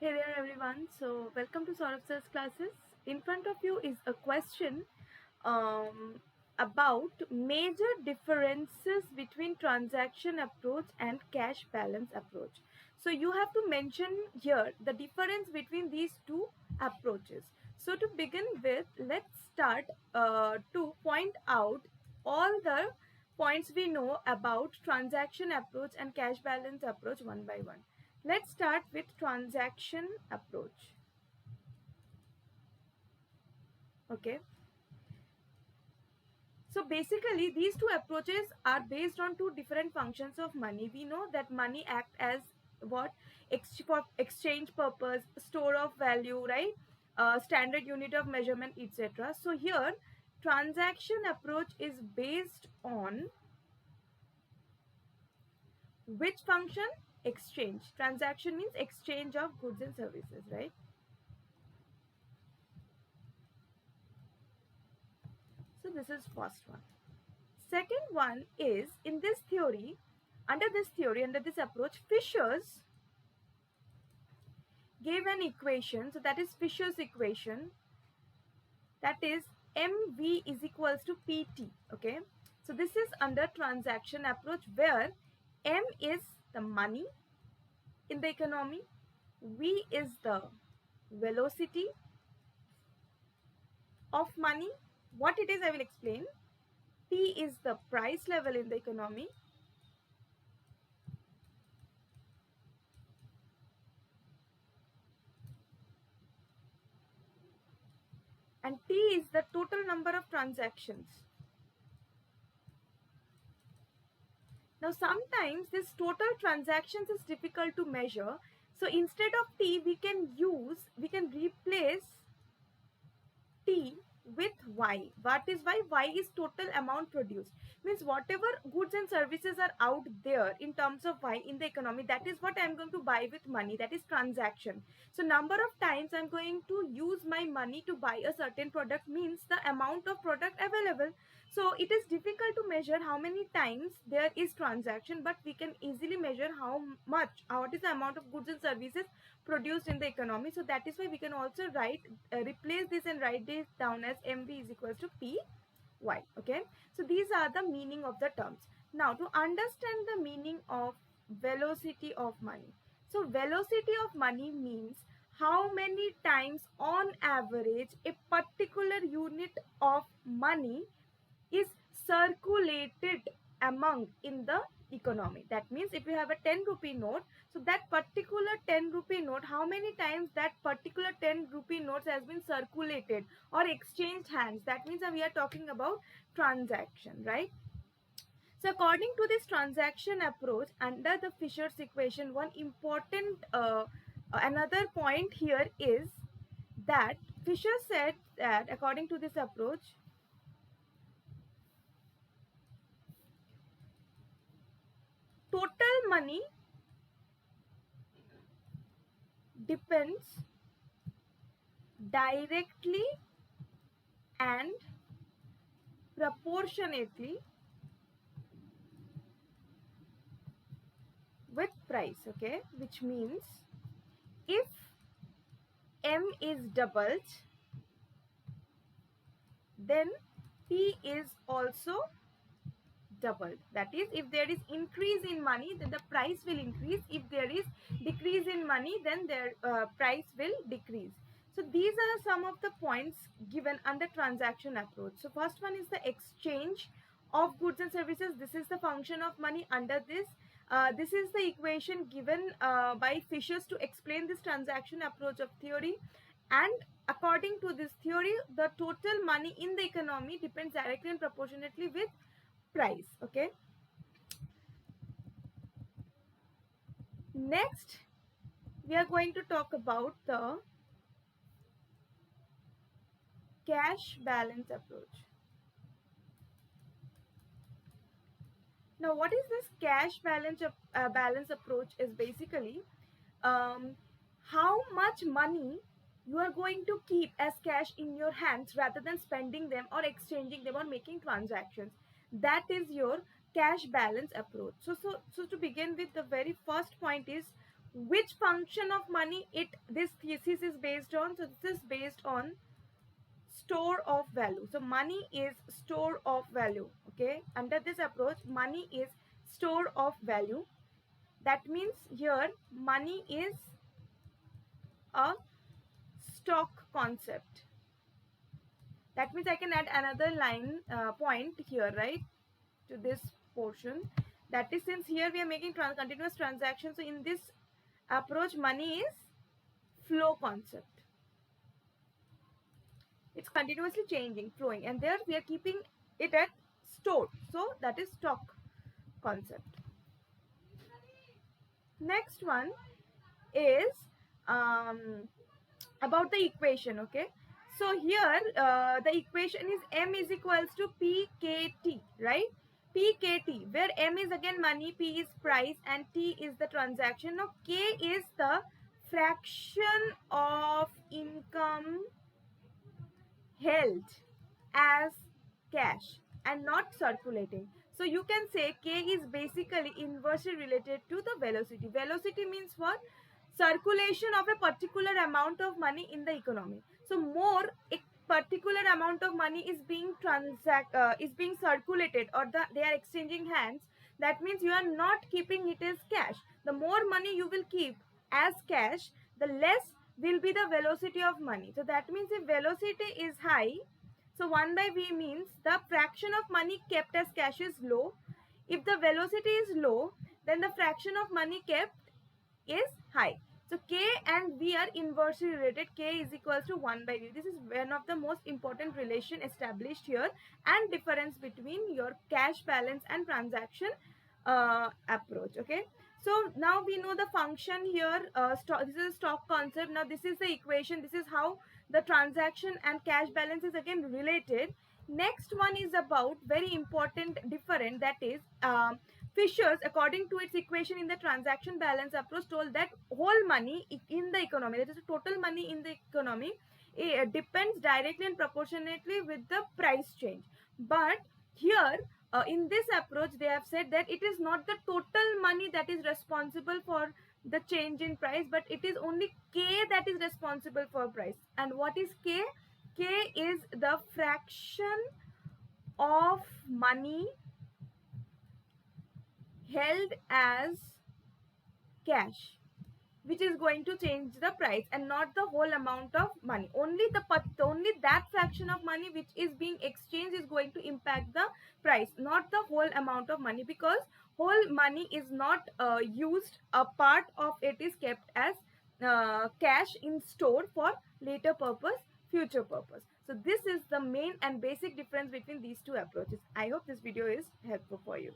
Hey there everyone. So welcome to Saurabh Sir's classes. In front of you is a question um, about major differences between transaction approach and cash balance approach. So you have to mention here the difference between these two approaches. So to begin with, let's start to point out all the points we know about transaction approach and cash balance approach one by one. Let's start with transaction approach. Okay. So basically, these two approaches are based on two different functions of money. We know that money act as what for exchange purpose, store of value, right? Standard unit of measurement, etc. So here, transaction approach is based on which function? Exchange. Transaction means exchange of goods and services, right? So this is first one. Second one is in this theory, under this approach, Fisher's gave an equation. So that is Fisher's equation. That is MV is equals to PT. Okay. So this is under transaction approach where M is the money in the economy, V is the velocity of money. What it is, I will explain. P is the price level in the economy. And T is the total number of transactions. Now sometimes this total transactions is difficult to measure. So instead of T, we can replace T with Y. What is Y? Y is total amount produced. Means whatever goods and services are out there in terms of Y in the economy, that is what I am going to buy with money. That is transaction. So number of times I am going to use my money to buy a certain product means the amount of product available. So it is difficult to measure how many times there is transaction, but we can easily measure what is the amount of goods and services produced in the economy. So that is why we can also replace this and write this down as MV is equals to PY. Okay. So these are the meaning of the terms. Now to understand the meaning of velocity of money. So velocity of money means how many times on average a particular unit of money is circulated among in the economy. That means if you have a 10 rupee note, so that particular 10 rupee note, how many times that particular 10 rupee notes has been circulated or exchanged hands, that means we are talking about transaction, right? So according to this transaction approach under the Fisher's equation, one important another point here is that Fisher said that according to this approach, total money depends directly and proportionately with price. Okay, which means if M is doubled, then P is also doubled. That is, if there is increase in money, then the price will increase. If there is decrease in money, then their price will decrease. So these are some of the points given under transaction approach. So first one is the exchange of goods and services. This is the function of money under this. This is the equation given by Fishers to explain this transaction approach of theory. And according to this theory, the total money in the economy depends directly and proportionately with price. Okay. Next, we are going to talk about the cash balance approach. Now, what is this cash balance approach? Is basically how much money you are going to keep as cash in your hands rather than spending them or exchanging them or making transactions. That is your cash balance approach. So to begin with, the very first point is which function of money this thesis is based on. So this is based on store of value. So money is store of value. Okay, under this approach, money is store of value. That means here money is a stock concept. That means I can add another line point here, right, to this portion. That is, since here we are making continuous transactions, so in this approach money is flow concept. It's continuously changing, flowing, and there we are keeping it at store. So that is stock concept. Next one is about the equation. Okay, so here the equation is M is equals to PKT, right? PKT, where M is again money, P is price, and T is the transaction. Now K is the fraction of income held as cash and not circulating. So you can say K is basically inversely related to the velocity. Velocity means what? Circulation of a particular amount of money in the economy. So more a particular amount of money is being circulated, or they are exchanging hands. That means you are not keeping it as cash. The more money you will keep as cash, the less will be the velocity of money. So that means if velocity is high, so 1 by V means the fraction of money kept as cash is low. If the velocity is low, then the fraction of money kept is high. So K and V are inversely related. K is equals to 1 by V. This is one of the most important relation established here, and difference between your cash balance and transaction approach. Okay. So now we know the function here. This is a stock concept. Now this is the equation. This is how the transaction and cash balance is again related. Next one is about very important different, that is Fisher's, according to its equation in the transaction balance approach, told that whole money in the economy, that is total money in the economy, depends directly and proportionately with the price change. But here in this approach they have said that it is not the total money that is responsible for the change in price, but it is only K that is responsible for price. And what is K? K is the fraction of money held as cash which is going to change the price, and not the whole amount of money. Only that fraction of money which is being exchanged is going to impact the price, not the whole amount of money, because whole money is not used. A part of it is kept as cash in store for later purpose, future purpose. So this is the main and basic difference between these two approaches. I hope this video is helpful for you.